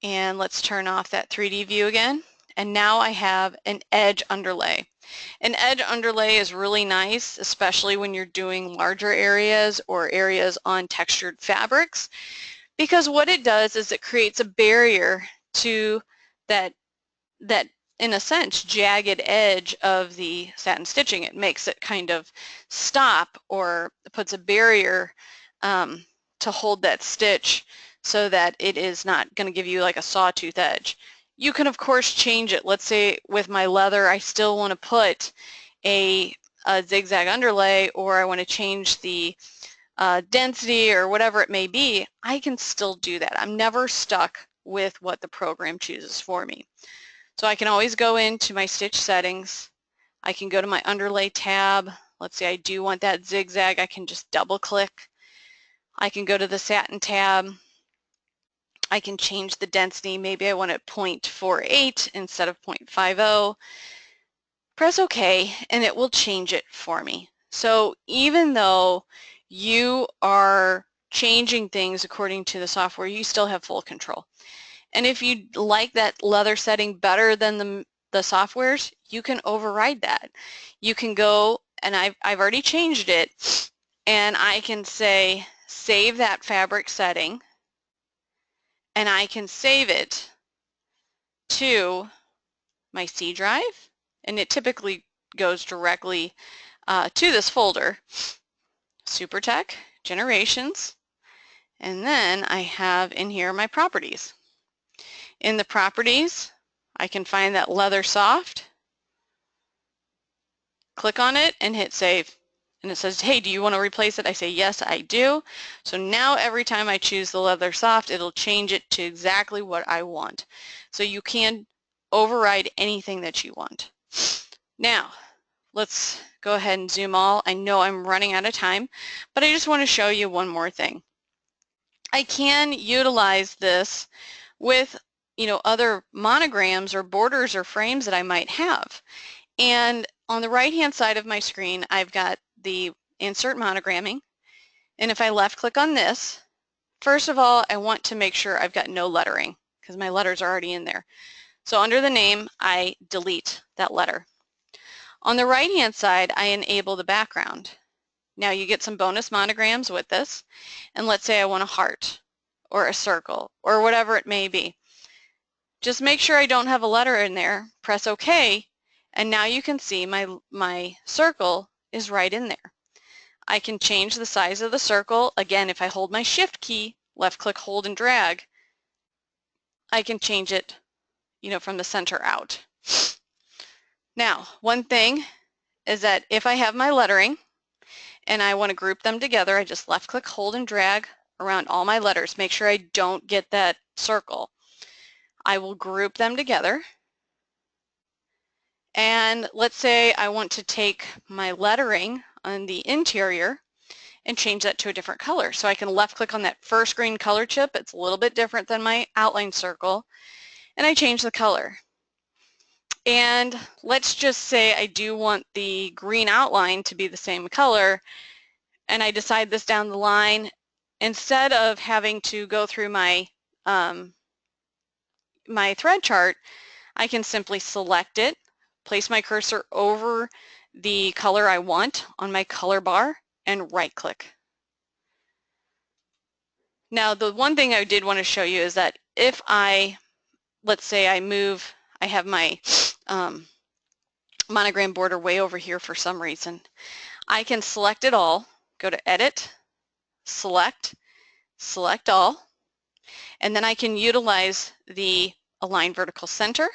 and let's turn off that 3D view again. And now I have an edge underlay. An edge underlay is really nice, especially when you're doing larger areas or areas on textured fabrics, because what it does is it creates a barrier to that in a sense jagged edge of the satin stitching. It makes it kind of stop, or puts a barrier to hold that stitch so that it is not going to give you like a sawtooth edge. You can of course change it. Let's say with my leather I still want to put a zigzag underlay, or I want to change the density or whatever it may be. I can still do that. I'm never stuck with what the program chooses for me. So I can always go into my stitch settings. I can go to my underlay tab. let's say I do want that zigzag, I can just double click. I can go to the satin tab. I can change the density. Maybe I want it 0.48 instead of 0.50. Press OK, and it will change it for me. So even though you are changing things according to the software, you still have full control. And if you like that leather setting better than the softwares, you can override that. You can go, and I've already changed it, and I can say save that fabric setting, and I can save it to my C drive, and it typically goes directly to this folder, SuperTech, Generations, and then I have in here my properties. In the properties, I can find that leather soft, click on it and hit save. And it says, hey, do you want to replace it? I say, yes, I do. So now every time I choose the leather soft, it'll change it to exactly what I want. So you can override anything that you want. Now, let's go ahead and zoom all. I know I'm running out of time, but I just want to show you one more thing. I can utilize this with, other monograms or borders or frames that I might have. And on the right-hand side of my screen, I've got the Insert Monogramming. And if I left-click on this, first of all, I want to make sure I've got no lettering because my letters are already in there. So under the name, I delete that letter. On the right-hand side, I enable the background. Now you get some bonus monograms with this. And let's say I want a heart or a circle or whatever it may be. Just make sure I don't have a letter in there, press OK, and now you can see my circle is right in there. I can change the size of the circle. Again, if I hold my Shift key, left click, hold, and drag, I can change it, from the center out. Now, one thing is that if I have my lettering and I want to group them together, I just left click, hold, and drag around all my letters. Make sure I don't get that circle. I will group them together. And let's say I want to take my lettering on the interior and change that to a different color. So I can left click on that first green color chip. It's a little bit different than my outline circle. And I change the color. And let's just say I do want the green outline to be the same color. And I decide this down the line. Instead of having to go through my my thread chart, I can simply select it, place my cursor over the color I want on my color bar, and right click. Now the one thing I did want to show you is that if let's say I have my monogram border way over here for some reason, I can select it all, go to Edit, Select All, and then I can utilize the Align Vertical Center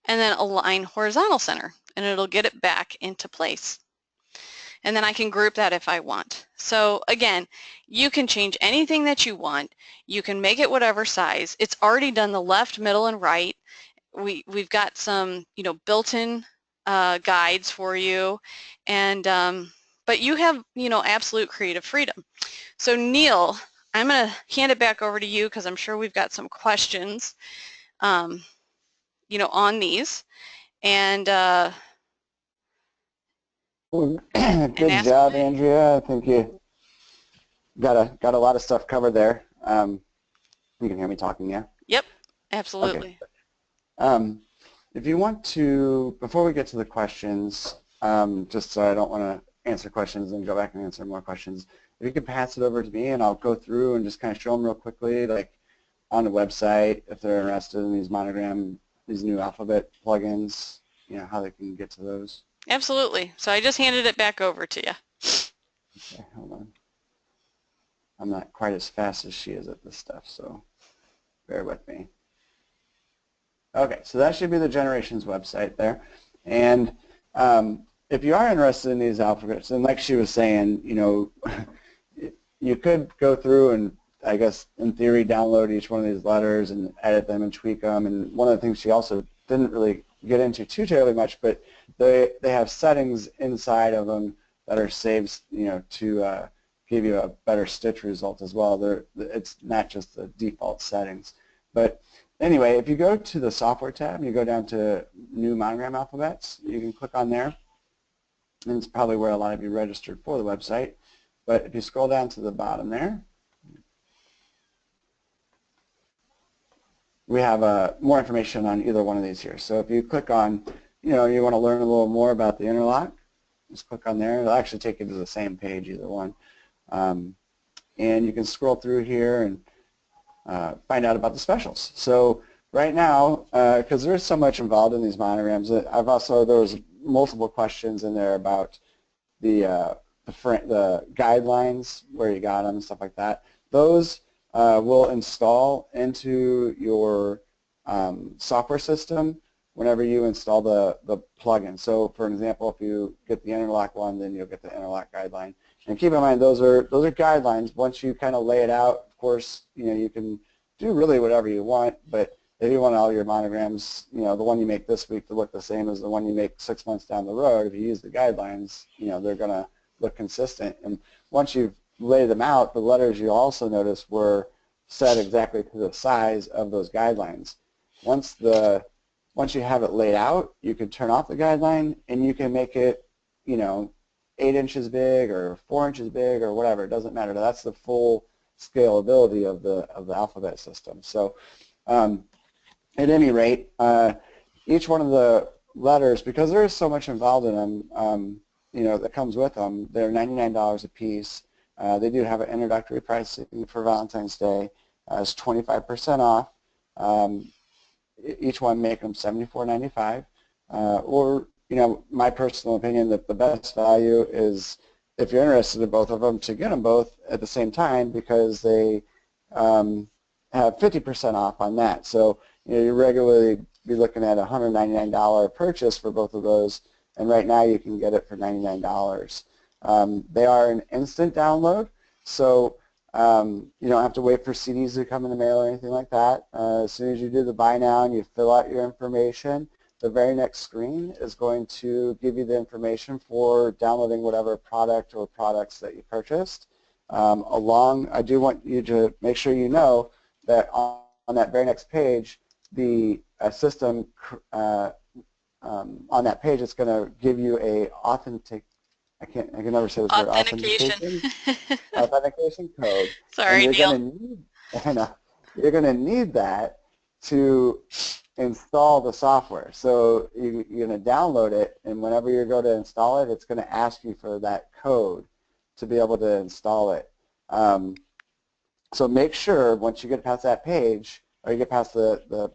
and then Align Horizontal Center, and it'll get it back into place. And then I can group that if I want. So again, you can change anything that you want. You can make it whatever size. It's already done the left, middle, and right. We've got some, built-in guides for you, and but you have, absolute creative freedom. So Neil, I'm going to hand it back over to you because I'm sure we've got some questions, on these, and good job, Andrea. I think you got a lot of stuff covered there. You can hear me talking, yeah? Yep, absolutely. Okay. If you want to, before we get to the questions, just so I don't want to answer questions and go back and answer more questions, if you could pass it over to me and I'll go through and just kind of show them real quickly, like on the website, if they're interested in these Monogram, these new alphabet plugins, how they can get to those. Absolutely. So I just handed it back over to you. Okay, hold on. I'm not quite as fast as she is at this stuff, so bear with me. Okay, so that should be the Generations website there. And if you are interested in these alphabets, and like she was saying, you could go through and, I guess, in theory, download each one of these letters and edit them and tweak them. And one of the things she also didn't really get into too terribly much, but they have settings inside of them that are saved, to give you a better stitch result as well. It's not just the default settings. But anyway, if you go to the software tab, you go down to new Monogram alphabets, you can click on there, and it's probably where a lot of you registered for the website. But if you scroll down to the bottom there, we have more information on either one of these here. So if you click on, you want to learn a little more about the interlock, just click on there. It'll actually take you to the same page, either one. And you can scroll through here and find out about the specials. So right now, because there's so much involved in these monograms, there was multiple questions in there about the guidelines, where you got them and stuff like that. Those will install into your software system whenever you install the plugin. So for example, if you get the interlock one, then you'll get the interlock guideline. And keep in mind, those are guidelines. Once you kind of lay it out, of course, you can do really whatever you want, but if you want all your monograms, the one you make this week to look the same as the one you make 6 months down the road, if you use the guidelines, they're going to look consistent. And once you've laid them out, the letters you also notice were set exactly to the size of those guidelines. Once you have it laid out, you can turn off the guideline and you can make it, 8 inches big or 4 inches big or whatever. It doesn't matter. That's the full scalability of the alphabet system. So at any rate, each one of the letters, because there is so much involved in them, that comes with them, they're $99 a piece. They do have an introductory pricing for Valentine's Day. It's 25% off. Each one make them $74.95. Or, my personal opinion that the best value is, if you're interested in both of them, to get them both at the same time, because they have 50% off on that. So you regularly be looking at a $199 purchase for both of those, and right now you can get it for $99. They are an instant download, so you don't have to wait for CDs to come in the mail or anything like that. As soon as you do the buy now and you fill out your information, the very next screen is going to give you the information for downloading whatever product or products that you purchased. I do want you to make sure you know that on that very next page, the system on that page, it's going to give you a I can never say this word, authentication code. Sorry, and Neil. You're going to need that to install the software. So you're going to download it, and whenever you go to install it, it's going to ask you for that code to be able to install it. So make sure once you get past that page, or you get past the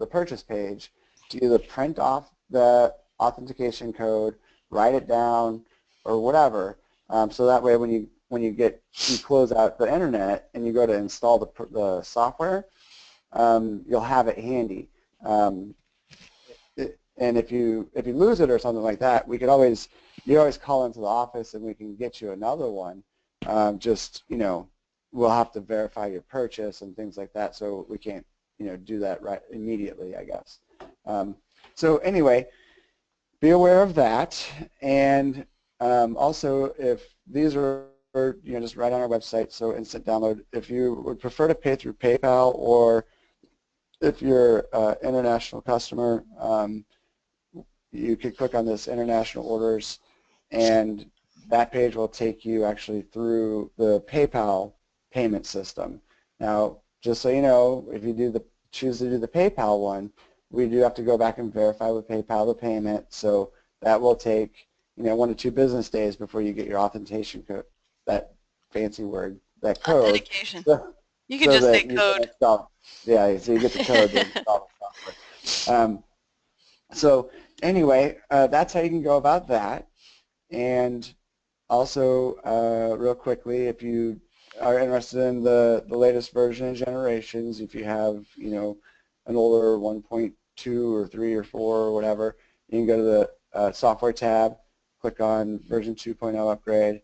purchase page, to either print off the authentication code, write it down, or whatever, so that way when you close out the internet and you go to install the software, you'll have it handy. And if you lose it or something like that, you always call into the office and we can get you another one. We'll have to verify your purchase and things like that, so we can't do that right immediately, I guess. So anyway, be aware of that. And also, if these are just right on our website, so instant download. If you would prefer to pay through PayPal, or if you're an international customer, you could click on this international orders, and that page will take you actually through the PayPal payment system. Now, just so you know, if you choose to do the PayPal one, we do have to go back and verify with PayPal the payment, so that will take 1 to 2 business days before you get your authentication code, that fancy word, that code. Authentication. You can just say code. Yeah, so you get the code to install the software. So anyway, that's how you can go about that. And also, real quickly, if you are interested in the latest version and generations, if you have an older 1.2 or 3 or 4 or whatever, you can go to the software tab, click on version 2.0 upgrade,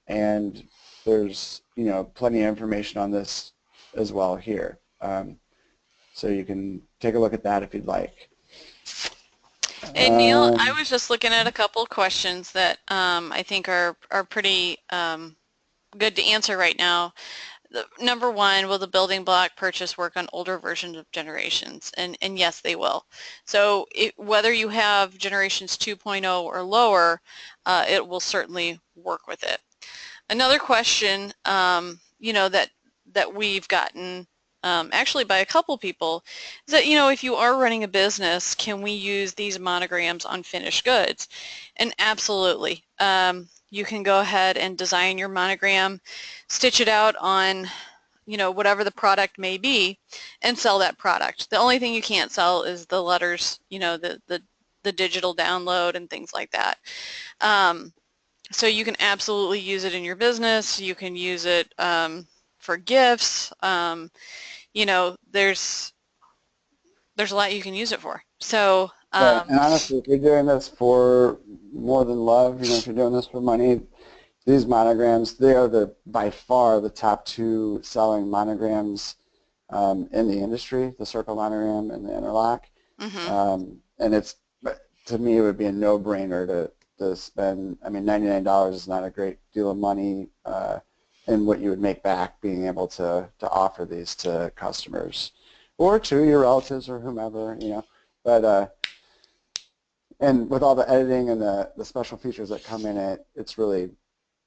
and there's plenty of information on this as well here. So you can take a look at that if you'd like. Hey Neil, I was just looking at a couple questions that I think are pretty good to answer right now. Number one, will the building block purchase work on older versions of generations? And yes, they will. So whether you have generations 2.0 or lower, it will certainly work with it. Another question, that we've gotten actually by a couple people is that, if you are running a business, can we use these monograms on finished goods? And absolutely. You can go ahead and design your monogram, stitch it out on, whatever the product may be, and sell that product. The only thing you can't sell is the letters, the digital download and things like that. So you can absolutely use it in your business. You can use it for gifts. There's a lot you can use it for. So Right. And honestly, if you're doing this for more than love, if you're doing this for money, these monograms, they are by far the top two selling monograms in the industry, the circle monogram and the interlock. And to me, it would be a no-brainer to spend. I mean, $99 is not a great deal of money in what you would make back being able to offer these to customers or to your relatives or whomever, But and with all the editing and the special features that come in it, it's really,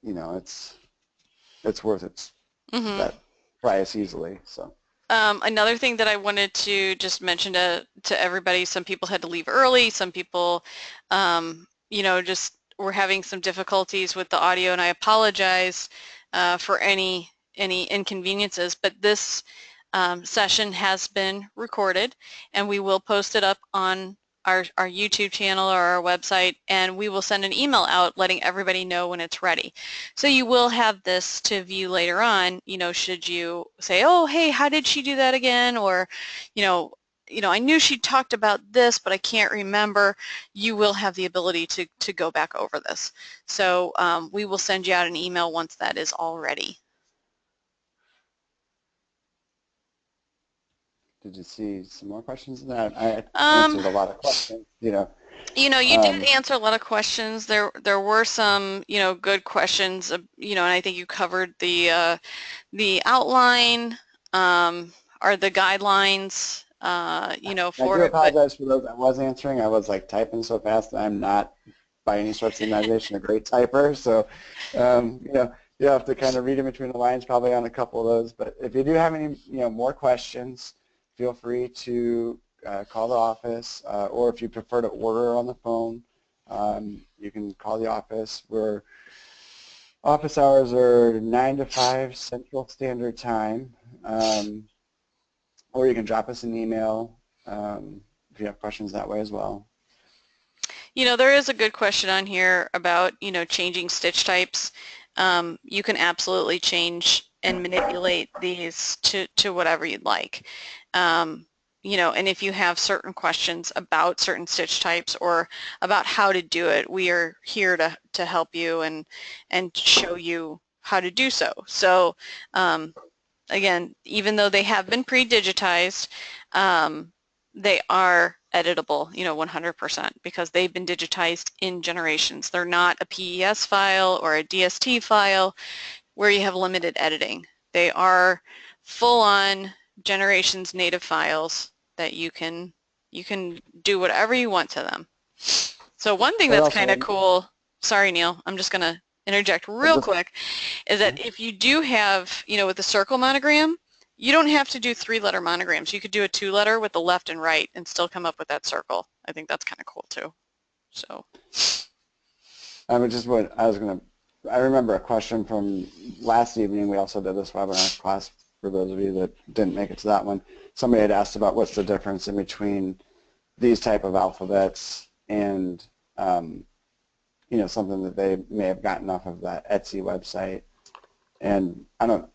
it's worth that price easily. So. Another thing that I wanted to just mention to everybody, some people had to leave early, some people, just were having some difficulties with the audio, and I apologize for any inconveniences, but this session has been recorded, and we will post it up on our YouTube channel or our website, and we will send an email out letting everybody know when it's ready. So you will have this to view later on, should you say, oh, hey, how did she do that again? Or, I knew she talked about this, but I can't remember. You will have the ability to go back over this. So we will send you out an email once that is all ready. Did you see some more questions than that? I answered a lot of questions, you did answer a lot of questions. There were some, good questions, and I think you covered the outline or the guidelines, for I do it. apologize for those I was answering. I was like typing so fast. I'm not by any stretch of the imagination a great typer, so you have to kind of read in between the lines probably on a couple of those. But if you do have any more questions, feel free to call the office, or if you prefer to order on the phone, you can call the office. Office hours are 9 to 5 Central Standard Time, or you can drop us an email if you have questions that way as well. There is a good question on here about, changing stitch types. You can absolutely change and manipulate these to whatever you'd like. And if you have certain questions about certain stitch types or about how to do it, we are here to help you and show you how to do so. So again, even though they have been pre-digitized, they are editable, 100%, because they've been digitized in generations. They're not a PES file or a DST file where you have limited editing. They are full-on generations native files that you can do whatever you want to them. So one thing that's kind of cool, sorry Neil, I'm just going to interject real quick, is that if you do have, with the circle monogram, you don't have to do 3-letter monograms. You could do a 2-letter with the left and right and still come up with that circle. I think that's kind of cool too. So. I remember a question from last evening. We also did this webinar class for those of you that didn't make it to that one. Somebody had asked about what's the difference in between these type of alphabets and something that they may have gotten off of that Etsy website. And I don't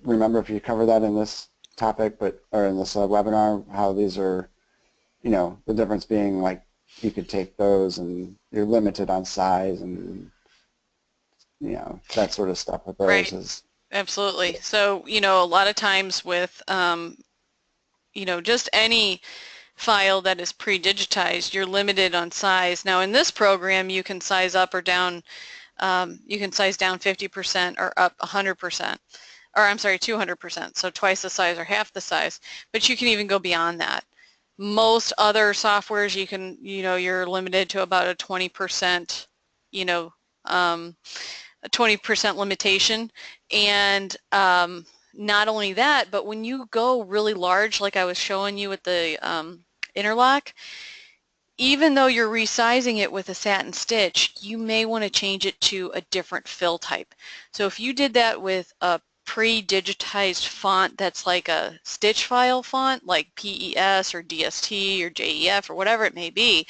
remember if you covered that in this topic, or in this webinar, how these are, the difference being like you could take those and you're limited on size and that sort of stuff with those. Right. Absolutely. So, a lot of times with, just any file that is pre-digitized, you're limited on size. Now in this program, you can size up or down, you can size down 50% or up 100%, or I'm sorry, 200%, so twice the size or half the size, but you can even go beyond that. Most other softwares you can, you're limited to about a 20%, a 20% limitation. And not only that, but when you go really large, like I was showing you with the interlock, even though you're resizing it with a satin stitch, you may want to change it to a different fill type. So if you did that with a pre-digitized font that's like a stitch file font, like PES or DST or JEF or whatever it may be,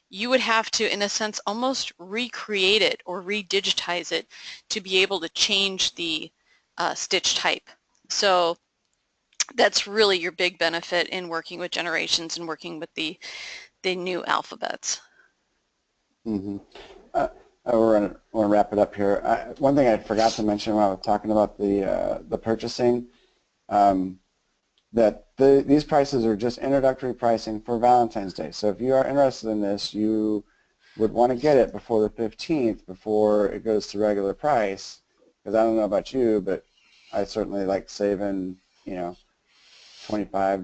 you would have to, in a sense, almost recreate it or redigitize it to be able to change the stitch type. So that's really your big benefit in working with generations and working with the new alphabets. Mm-hmm. We're going to wrap it up here. One thing I forgot to mention when I was talking about the purchasing, that these prices are just introductory pricing for Valentine's Day. So if you are interested in this, you would want to get it before the 15th, before it goes to regular price. Because I don't know about you, but I certainly like saving, $25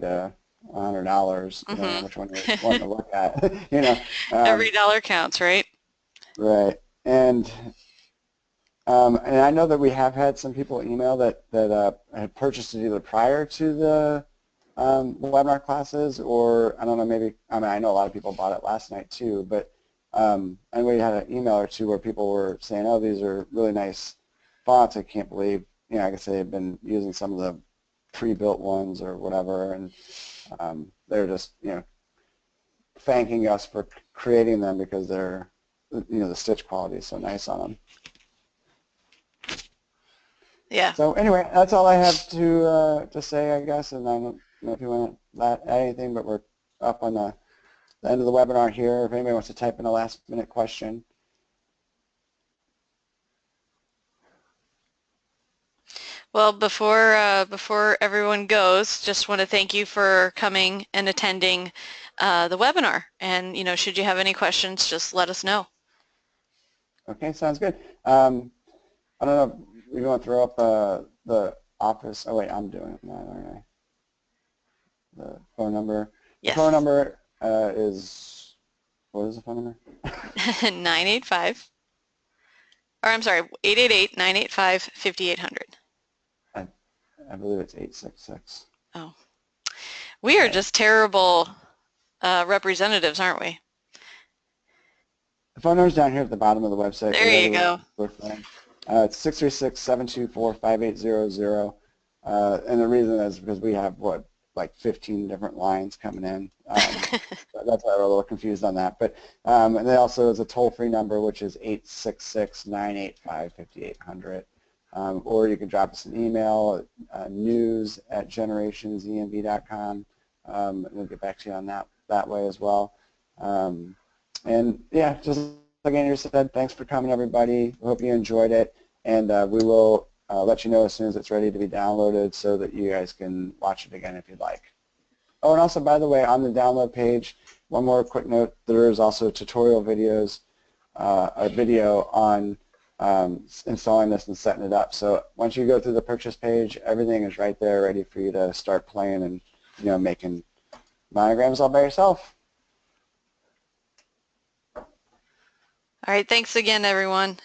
to $100, depending on which one you're wanting to look at. Every dollar counts, right? Right. And I know that we have had some people email that had purchased it either prior to the webinar classes, or I don't know, maybe, I know a lot of people bought it last night too, but and we had an email or two where people were saying, oh, these are really nice fonts. I can't believe, I guess they had been using some of the pre-built ones or whatever, and they're just, thanking us for creating them because they're, the stitch quality is so nice on them. Yeah. So anyway, that's all I have to say, I guess, and I don't know if you want to add anything, but we're up on the end of the webinar here. If anybody wants to type in a last-minute question. Well, before everyone goes, just want to thank you for coming and attending the webinar. And should you have any questions, just let us know. Okay, sounds good. I don't know if you want to throw up the office. Oh wait, I'm doing that, aren't I? The phone number. Yes. The phone number is, what is the phone number? 985, or I'm sorry, 888-985-5800. I believe it's 866. Oh. We are just terrible representatives, aren't we? The phone number's down here at the bottom of the website. There you go. It's 636-724-5800. And the reason is because we have, like 15 different lines coming in. That's why we're a little confused on that. But and then also is a toll-free number, which is 866-985-5800. Or you can drop us an email, news@generationsenv.com. We'll get back to you on that way as well. And yeah, just like Andrew said, thanks for coming, everybody. We hope you enjoyed it, and we will let you know as soon as it's ready to be downloaded so that you guys can watch it again if you'd like. Oh, and also, by the way, on the download page, one more quick note, there is also tutorial videos, a video on installing this and setting it up. So once you go through the purchase page, everything is right there ready for you to start playing and making monograms all by yourself. All right, thanks again, everyone.